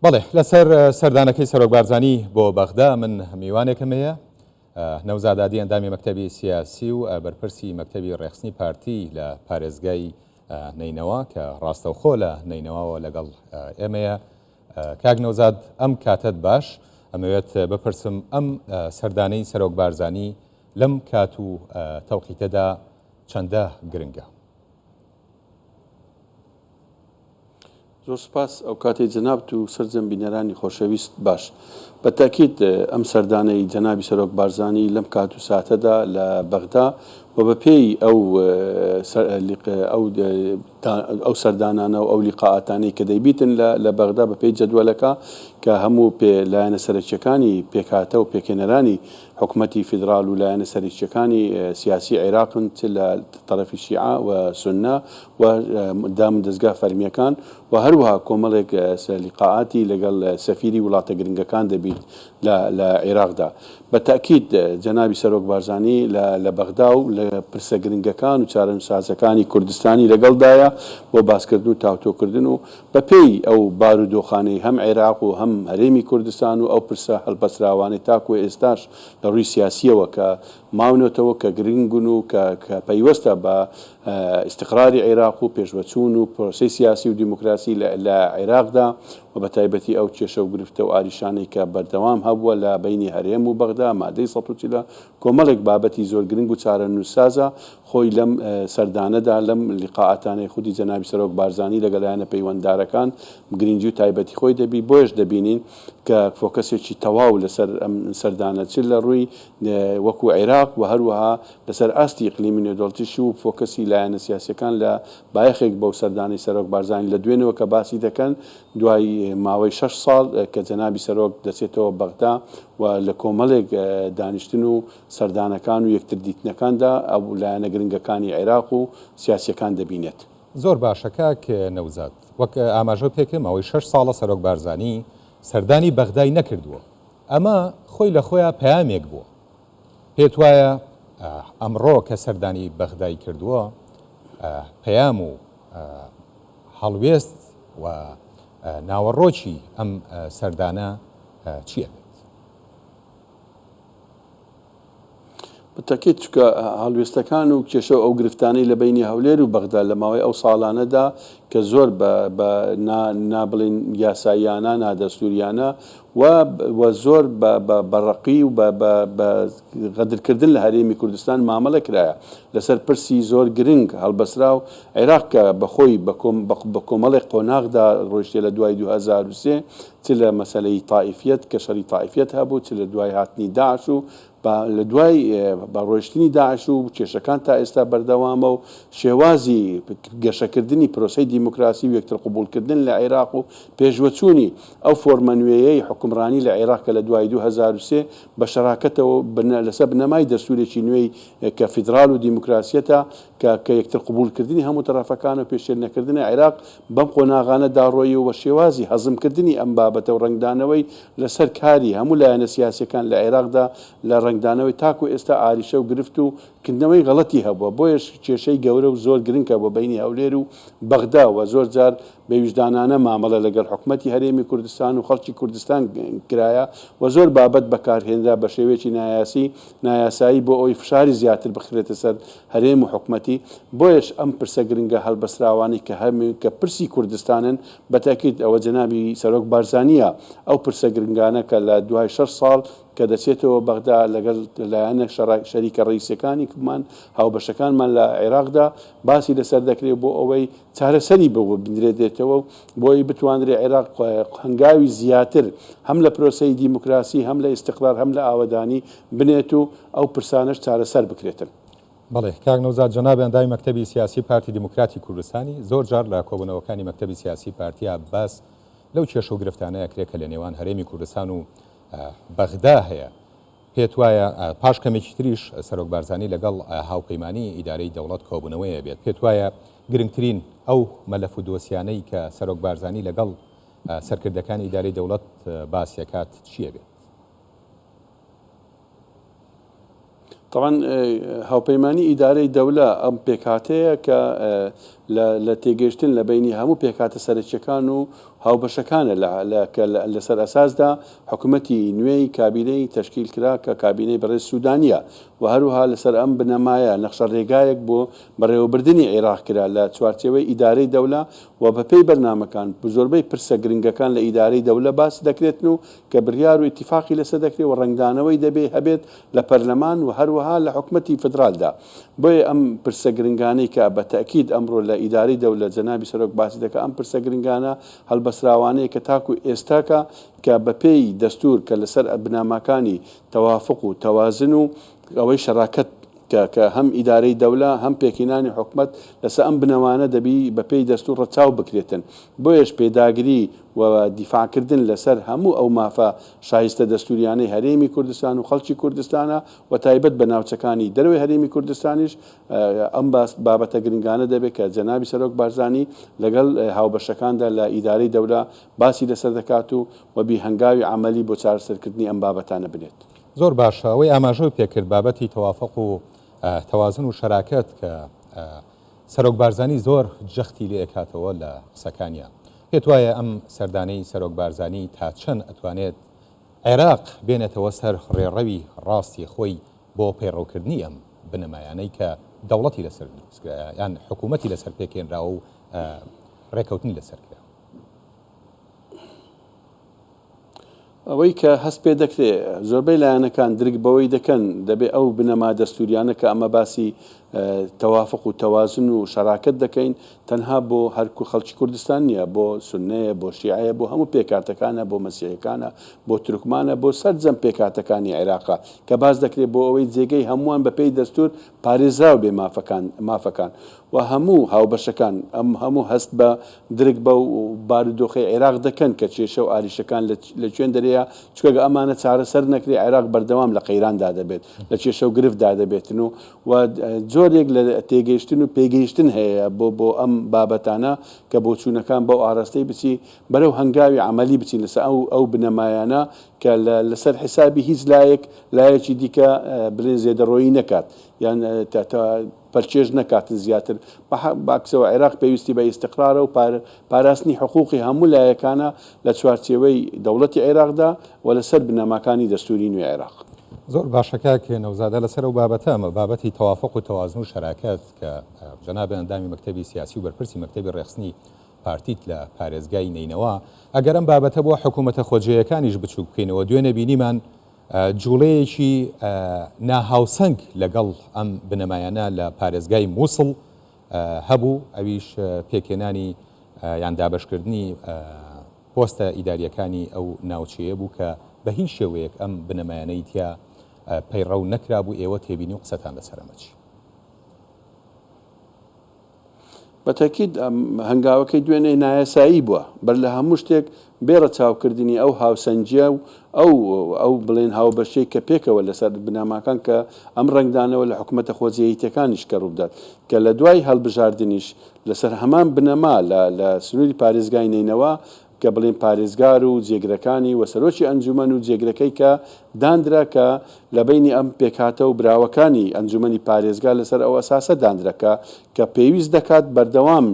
بەڵێ لەسەر سەردانەکەی سەرۆکبارزانی بۆ بەغدا من میوانێکم هەیە. نەوزادادی ئەندامی مەکتەبی سیاسی و بەرپرسی مەکتەبی ڕێخستنی پارتی لە پارێزگای نینەوە کە ڕاستەوخۆ لە نینەوەوە لەگەڵ ئێمەیە. کاک نەوزاد ئەم کاتت باش، ئەمەوێت بپرسم ئەم سەردانەی سەرۆکبارزانی لەم کات و تەوقیتەدا چەندە گرنگە؟ زۆر سپاس ئەو کاتێ جەنابەت و سەرجەم بینەرانی خۆشەویست باش. بە تاکید ئەم سەردانەی جەنابی سەرۆکبارزانی لەم کات و ساتەدا لە بەغدا و بە پێی ئەو سەردانانە و ئەو لیقاعاتانەی کە دەیبیتن لە بەغدا بە پێی جەدوەلەکە کە هەموو لایەنە سەرچیەکانی پێکهاتە و پێکێنەرانی حکوومەتی فیدرال و لایەنە سەرچیەکانی سیاسی عێراقن لە تەرەفی شیعە و سوننا و دام دەستگا فەرمیەکان و هەروەها کۆمەڵێک لیقاعاتی لەگەڵ سەفیری وڵاتە گرنگەکان دەبیت لە عێراقدا. بە تاکید جەنابی سەرۆکبارزانی لە بەغدا و لە پرسە گرنگەکان و چارەنووسازەکانی کوردستانی لەگەڵدایە بۆ باسکردن و تاوتۆکردن و بە پێی ئەو بارودۆخانەی هەم عێراق و هەم هەرێمی کوردستان و ئەو پرسە هەڵبەسراوانەی تاکو ئێستاش لە ڕووی سیاسیەوە کە ماونەتەوە کە گرنگن و کە پەیوەستە بە استقراری عێراق و پێشوەچوون و پرۆسەی سیاسی و دیموکراسی لە عێراقدا و بە تایبەتی ئەو کێشە و گرفتە و ئاریشانەی کە بەردەوام هەبووە لە بینی هەرێم و بەغدا مادەی ١40 کۆمەڵێک بابەتی زۆر گرنگ و چارەنووسسازە خۆی لەم سەردانەدا لەم لیقاعاتانەی خودی جەنابی سەرۆکبارزانی لەگەلایەنە پەیوەنددارەکان گرنگی و تایبەتی خۆی دەبی. بۆیش دەبینین کە فۆکەسێکی تەواو لەسەر ئەم سەردانە چ لە ڕووی وەکو عێراق و هەروەها لەسەر ئاستی ئیقلیمی نێودەوڵەتیش و فۆکەسی لایەنە سیاسیەکان لە بایەخێک بەو سەردانەی سەرۆکبارزانی لە دوێنەوە کە باسی دەکەن دوای ماوەی 6 ساڵ کە جەنابی سەرۆک دەچێتەوە بەغدا و لە کۆمەڵێک دانیشتن و سەردانەکان و یەکتر دیتنەکاندا ئەو لایەنە گرنگەکانی عێراق و سیاسیەکان دەبینێت. زۆر باشە کاک نەوزاد، وەک ئاماژە پێکم ئەوەی 6 ساڵە سەرۆکبارزانی سەردانی بەغدای نەکردووە. ئەمە خۆی لە خۆیان پەیامێک بووە. پێت وایە ئەمڕۆ کە سەردانی بەغدای کردووە پەیام و هەڵوێست و ناوەڕۆکی ئەم سەردانە چییە؟ بەتاکید چکە هەڵوێستەکان و کێشە ئەو گرفتانەی لە بینی هەولێر و بەغدا لە ماوەی ئەو ساڵانەدا کە زۆر بە نابڵین یاساییانە نادەستوریانە و زۆر بەڕقی و بە غەدرکردن لە هەرێمی کوردستان مامەڵە کرایە لەسەر پرسی زۆر گرنگ هەڵبەسرا و عێراق کە بەخۆی بە کۆمەڵێک قۆناغدا ڕۆیشتێ لە دوای 2023 چ لە مەسەلەی تائیفیەت کە شەڕی تائیفیەت هەبوو چ لە دوای هاتنی داعش و لە دوای بەڕۆیشتنی داعش و کێشەکان تا ئێستا بەردەوامە و شێوازی گەشەکردنی پرۆسەی دیموکراسی و یەکتر قبولکردن لە عێراق و پێشوەچوونی ئەو فۆرمە نوێیەی حکومڕانی لە عێراق کە لە دوای 2023 بە شەراکەتەوە لەسەر بنەمای دەستورێکی نوێی کە فیدرال و دیموکراسیەتە کە یەکتر قبولکردنی هەموو تەرەفەکان و پێشێلنەکردنی عێراق بەم قۆناغانە داڕۆیی و بە شێوازی هەزمکردنی ئەم بابەتە و ڕنگدانەوەی لەسەر کاری هەموو لایەنە سیاسیەکان لە عێراقدا لە ڕنگدانەوەی تاکو ئێستا ئاریشە و گرفت و کردنەوەی غەڵەتی هەبووە. بۆیش کێشەی گەورە و زۆر گرنگە بۆ بینی هەولێر و بەغدا و زۆر جار بە ویژدانانە مامەڵە لەگەڵ حکوومەتی هەرێمی کوردستان و خەڵکی کوردستان کرایە و زۆر بابەت بەکارهێنرا بە شێوەیەکی نایاسایی بۆ ئەوی فشاری زیاتر بخرێتە سەر هەرێم و حکوومەتی. بۆیش ئەم پرسە گرنگە هەڵبەسراوانی کە پرسی کوردستانن بەتاکید ئەوە جەنابی سەرۆکبارزانیە ئەو پرسە گرنگانە کە لە دوای 6 ساڵ کە دەچێتەوە بەغدا لەگەڵ لایەنە شەریکە ڕئیسەکانی کمان هاوبەشەکانمان لە عێراقدا باسی لەسەر دەکرێت بۆ ئەوەی چارەسەری بەوە بنرێتێتەوە بۆی بتوانرێت عێراق هەنگاوی زیاتر هەم لە پرۆسەی دیموکراسی هەم لە ئیستیقرار هەم لە ئاوەدانی بنێت و ئەو پرسانەش چارەسەر بکرێتن. بەڵێ کاک نەوزاد جەنابی ئەندامی مەکتەبی سیاسی پارتی دیموکراتی کوردستانی زۆر جار لە کۆبوونەوەکانی مەکتەبی سیاسی پارتیا باس لەو کێشە و گرفتانەیە کرێت کە لە نێوان هەرێمی کوردستان و بەغدا هەیە. پێت وایە پاش کەمێکی تریش سەرۆکبارزانی لەگەڵ هاوپەیمانی ئیدارەی دەوڵەت کۆبوونەوەیە بێت. پێت وایە گرنگترین ئەو مەلەف و دۆسیانەی کە سەرۆکبارزانی لەگەڵ سەرکردەکانی ئیدارەی دەوڵەت باسیەکات چییە بێت؟ طبعا هاوپەیمانی ئیدارەی دەوڵە ئەم پێکهاتەیە کە لە تێگەشتن لە بینی هەموو پێکهاتە سەرچیەکان و هاوبەشەکانە لەسەر ئەساسدا حکوومەتی نوێی کابینەی تشکیل کرا کە کابینەی بەڕێز سوودانیە و هەروها لەسەر ئەم بنەمایە نەخشە ڕێگایەک بۆ بەڕێوەبردننی عێراق کرا لە چوارچێوەی ئیدارەی دەوڵە و بەپێی بەرنمەکان زۆربەی پرسە گرنگەکان لە ئیدارەی دەوڵە باس دەکرێتن و کە بڕیار و ئیتیفاقی لەسەر دەکرێت و ڕنگدانەوەی دەبێ هەبێت لە پەرلەمان و هەروەها لە حکوومەتی فدرالدا بۆیە ئەم پرسە گرنگانەی کە بە تەکید ئەمڕۆ لە ئیدارەی دەوڵە جەنابی سەرۆک باسی دەکە ئەم پرسە گرنگانە هەڵبەسراوانەیە کە تاکو ئێستاکە کە بەپێی دەستور کە لەسەر بنامەکانی تەوافق و تەوازن و ئەوەی شەراکەت کە هەم ئیدارەی دەوڵە هەم پێکینانی حکومت لەسەر ئەم بنەوانە دەبی بەپێی دەستور ڕەچاو بکرێتن بۆیەش پێداگری و دیفاعکردن لەسەر هەموو ئەو مافە شایستە دەستوریانەی هەرێمی کوردستان و خەڵکی کوردستانە و تایبەت بە ناوچەکانی دەروی هەرێمی کوردستانیش ئەم بابەتە گرنگانە دەبێت کە جەنابی سەرۆک بارزانی لەگەڵ هاوبەشەکاندا لە ئیدارەی دەوڵە باسی لەسەر دەکات و وەبی هەنگاوی عملی بۆ چارەسەرکردنی ئەم بابەتانە بنێت. زۆر باشە ئەوەی ئاماژەی پێکرد بابەتی تەوافق و تەوازن و شەراکەت کە سەرۆک بارزانی زۆر جەختی لێ ئەکاتەوە لە قسەکانیان پێت وایە ئەم سەردانەی سەرۆک بارزانی تا چەند ئەتوانێت عێراق بێنێتەوە سەر ڕێڕەوی ڕاستی خۆی بۆ پەیڕەوکردنی ئەم بنەمایانەی کە دەوڵەتی لەسەر یان حکوومەتی لەسەر پێکێنراوە و ڕێکەوتنی لەسەر کرا ئەوەی کە هەست پێ دەکرێت زۆربەی لایەنەکان درک بەوەی دەکەن دەبێت ئەو بنەما دەستوریانە کە ئەمە باسی تەوافق و تەوازن و شەراکەت دەکەین تەنها بۆ هەرکو خەڵکی کوردستان نیە بۆ سونەیە بۆ شیعەیە بۆ هەموو پێکاتەکانە بۆ مەسیحیەکانە بۆ تورکمانە بۆ سەرجەم پێکاتەکانی عێراقا کە باز دەکرێت بۆ ئەوەی جێگەی هەمووان بەپێی دەستور پارێزراو بێ مافەکان و هەموو هاوبەشەکان ئەم هەموو هەست بە درک بە و بارودۆخی عێراق دەکەن کە کێشە و ئاریشەکان لە کوێن دەرەیە چکە ئەمانە چارەسەر نەکرێ عێراق بەردەوام لە قەیراندا دەبێت لە کێشە و گرفتدا دەبێتن و زۆرێک لە تێگەیشتن و پێگەیشتن هەیە بۆ ئەم بابەتانە کە بۆ چوونەکان بەو ئاراستەی بچی بەرەو هەنگاوی عملی بچین لەسەر ئەو بنەمایانە کە لەسەر حیسابی هیچ لایەکی دیکە بڵێن زێدەڕۆیی نەکات یان پەرچێژ نەکاتن زیاتر باکسەوە عێراق پێویستی بە ئیستیقرارە و پاراستنی حقوقی هەموو لایەکانە لە چوارچێوەی دەوڵەتی عێراقدا و لەسەر بنەماکانی دەستوری نوێی عێراق. زۆر باشەکە کە نەوزادە لەسەر و بابەتەمە بابەتی تەوافق و تەوازن و شەراکەت کە جەنابێ ئەندامی مەکتەبی سیاسی و بەرپرسی مەکتەبی ڕێخستنی پارتیت لە پارێزگای نینەوە ئەگەر ئەم بابەتە بۆ حکوومەتە خۆجێیەکانیش بچوو بکەینەوە دوێنێ بینیمان جوڵەیەکی ناهاوسەنگ لەگەڵ ئەم بنەمایانە لە پارێزگای مووسڵ هەبوو ئەویش پێکێنانی یان دابەشکردنی پۆستە ئیداریەکانی ئەو ناوچەیە بوو کە بە هیچ شێوەیەک ئەم بنەمایانەی تیا پەیڕەو نەکرابوو ئێوە تێبینی و قسەتان لەسەرەمەچی بەتەکید هەنگاوەکەی دوێنێ نایەسایی بووە بەر لە هەموو شتێک بێڕە چاوکردنی ئەو هاوسەنجە و ئەو بڵێن هاوبەشەی کە پێکەوە لەسەر بناماکان کە ئەم ڕنگدانەوە لە حکوومەتە خۆجێیەتەکانیش کە ڕوودات کە لە دوای هەڵبژاردنیش لەسەر هەمان بنەما لە سنووری پارێزگای نینەوە کە بڵێن پارێزگار و جێگرەکانی و سەرۆکی ئەنجومەن و جێگرەکەی کە دانرا کە لە بینی ئەم پێکاتە و براوەکانی ئەنجومەنی پارێزگار لەسەر ئەو ئەساسە دانرەکە کە پێویست دەکات بەردەوام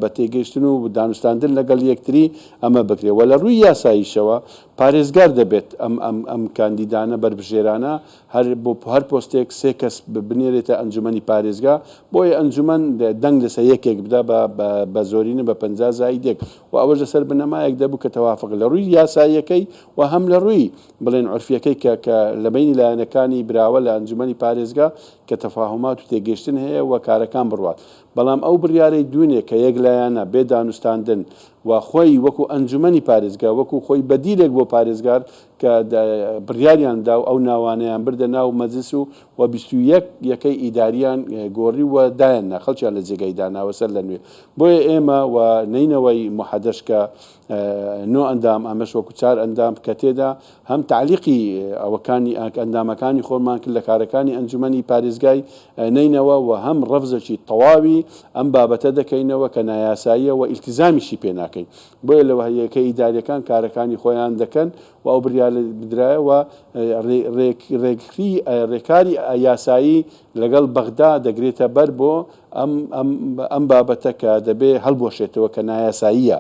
بە تێگەیشتن و دانوستاندن لەگەڵ یەکتری ئەمە بکرێت و لە ڕووی یاساییشەوە پارێزگار دەبێت ئەم کاندیدانە بربژێرانە هەر پۆستێک سێ کەس بنێرێتە ئەنجومەنی پارێزگا بۆیە ئەنجومەن دەنگ لەسەر یەکێک بدا بە زۆرینە بە 50 زایدێک و ئەوەش لەسەر بنەمایەک دەبوو کە تەوافق لە ڕووی یاساییەکەی و هەم لە ڕووی بڵێن عورفیەکەی کە لە بینی لایەنەکانی براوە لە ئەنجومەنی پارێزگا کە تەفاهمات و تێگەشتن هەیە و کارەکان بڕوات بەڵام ئەو بڕیارەی دوونێ کە یەک لایەنە بێ دانوستاندن و خۆی وەکو ئەنجومەنی پارێزگا وەکو خۆی بەدیلێک بۆ پارێزگار کە بڕیاریاندا و ئەو ناوانەیان بردە ناو مەجلس و 21 یەکەی ئیداریان گۆڕی و دایاننا خەڵکیان لە جێگەی داناوە سەر لە نوێ بۆیە ئێمە و نینەوەی محەدەش کە 9 ئەندام ئەمەش وەکو 4 ئەندام کە تێدا هەم تعلیقی ئەوەکانی ئەندامەکانی خۆمان کرد لە کارەکانی ئەنجومەنی پارێزگای نینەوە و هەم ڕەفزێکی تەواوی ئەم بابەتە دەکەینەوە کە نایاساییە و ئیلتیزامیشی پێ ناکەین بۆیە لەوە هەیەکە ئیداریەکان کارەکانی خۆیان دەکەن و ئەو بریار بدرایەوە ڕێکاری یاسایی لەگەڵ بەغدا دەگرێتە بەر بۆ ئەم بابەتە کە دەبێ هەڵبۆشێتەوە کە نایاساییە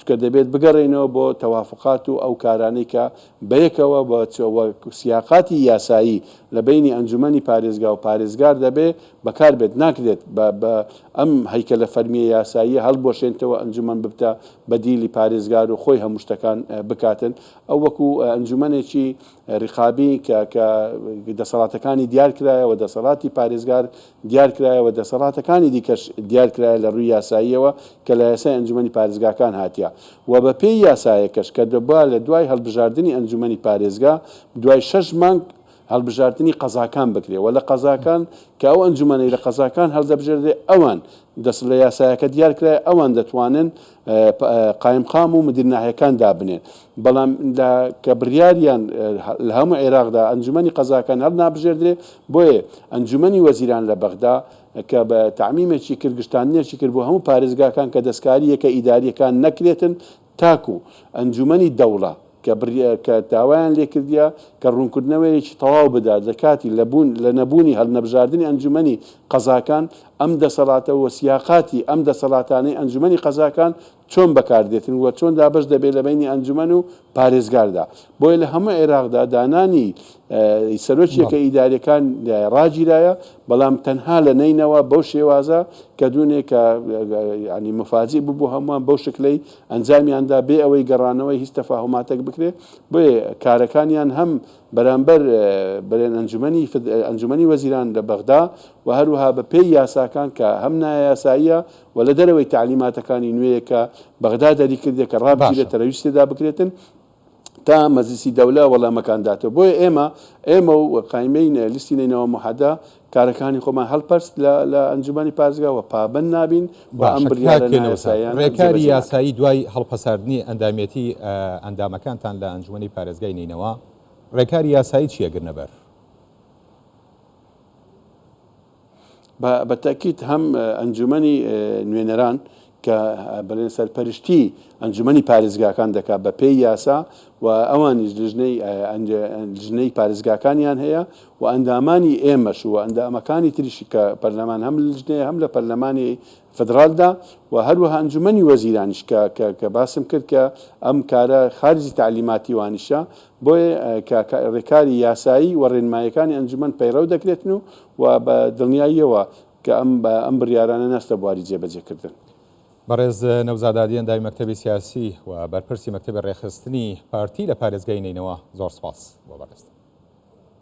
کە دەبێت بگەڕێنەوە بۆ تەوافقات و ئەو کارانەی کە بەیەکەوە بە سیاقاتی یاسایی لە بینی ئەنجومەنی پارێزگا و پارێزگار دەبێت بەکاربێت ناکرێت بە ئەم هەیکەلە فەرمیە یاسایی هەڵبۆشێنتەوە ئەنجومەن ببتە بەدیلی پارێزگار و خۆی هەموو شتەکان بکاتن ئەو وەکو ئەنجومەنێکی ڕقابی کە دەسەڵاتەکانی دیار کرایەوە دەسەڵاتی پارێزگار دیار کرایەوە دەسەڵاتەکانی دیکەش دیار کرایە لە ڕووی یاساییەوە کە لە یاسای ئەنجومەنی پارێزگاکان هاتیە و بە پێی یاسایەکەش کە دەبا لە دوای هەڵبژاردننی ئەنجومەنی پارێزگا دوای 6 مانگ هەڵبژاردننی قەزاکان بکرێ و لە قەزاکان کە ئەو ئەنجومەنەی لە قەزاکان هەڵدەبژێردێ ئەوان دەست لە یاسایەکە دیار کرای ئەوان دەتوانن قایمقام و مدیرناهیەکان دابنێن بەڵام کە بڕیاریان لە هەموو عێراقدا ئەنجومەنی قەزاکان هەڵ نابژێردرێ بۆیە ئەنجومەنی وەزیران لە بەغدا کە بە تعمیمێکی کردگشتانێکی کرد بۆ هەموو پارێزگاکان کە دەستکاری یەکە ئیداریەکان نەکرێتن تاکو ئەنجومەنی دەوڵە کە داوایان لێکردیا کە ڕوونکردنەوەیەکی تەواو بدات لە کاتی لە نەبوونی هەڵنەبژاردننی ئەنجومەنی قەزاکان ئەم دەسەڵاتە و سیاقاتی ئەم دەسەڵاتانەی ئەنجومەنی قەزاکان چۆن بەکاردێتن وە چۆن دابش دەبێت لە بینی ئەنجومەن و پارێزگاردا بۆیە لە هەموو عێراقدا دانانی سەرۆکیەکە ئیداریەکان ڕاگیرایە بەڵام تەنها لە نینەوە بەو شێوازە کە دوونێک کە ینی مفاجی بوو هەمووان بەو شکلەی ئەنجامیاندا بێ ئەوەی گەڕانەوەی هیچ تەفاهماتێک بکرێت بۆیە کارەکانیان هەم بەرامبەر بەرێن ئەنجومەنی وەزیران لە بەغدا و هەروەها بە پێی یاساکان کە هەم نایاساییە و لە دەرەوەی تعلیماتەکانی نوێیە کە بەغدا دەریکردێ کە ڕابگیرێت تەرەویستێدا بکرێتن تا مەجلیسی دەوڵە وەڵامەکانداتەوە بۆیە ئێمە و قایمەی لیستی نینەوە موحەدا کارەکانی خۆمان هەڵپەرست لە ئەنجومەنی پارێزگا و پابەند نابین و ئەم بڕیارە نایاساییان ڕێکاری یاسایی دوای هەڵپەساردنی ئەندامەتی ئەندامەکانتان لە ئەنجومەنی پارێزگای نینەوە ڕێکاری یاسایی چیەگرنەبەر بەتەکیت هەم ئەنجومەنی نوێنەران کە بەڵێن سەرپەرشتی ئەنجومەنی پارێزگاکان دەکات بە پێی یاسا و ئەوانیش لژنەی پارێزگاکانیان هەیە و ئەندامانی ئێمەش و ئەندامەکانی تریشی کە پەرلەمان هەم لژنەیە هەم لە پەرلەمانی فدرالدا و هەروەها ئەنجومەنی وەزیرانیش کە باسم کرد کە ئەم کارە خارجی تعلیماتی وانیشە بۆیە ڕێکاری یاسایی و ڕێنمایەکانی ئەنجومەن پەیڕەو دەکرێتن و بە دڵنیاییەوە کە ئەم بڕیارانە نەستە بواری جێبەجێکردن. بەڕێز نەوزادادی ئەندامی مەکتەبی سیاسی و بەرپرسی مەکتەبی ڕێخستنی پارتی لە پارێزگای نینەوە زۆر سپاس بۆ بەڕێز.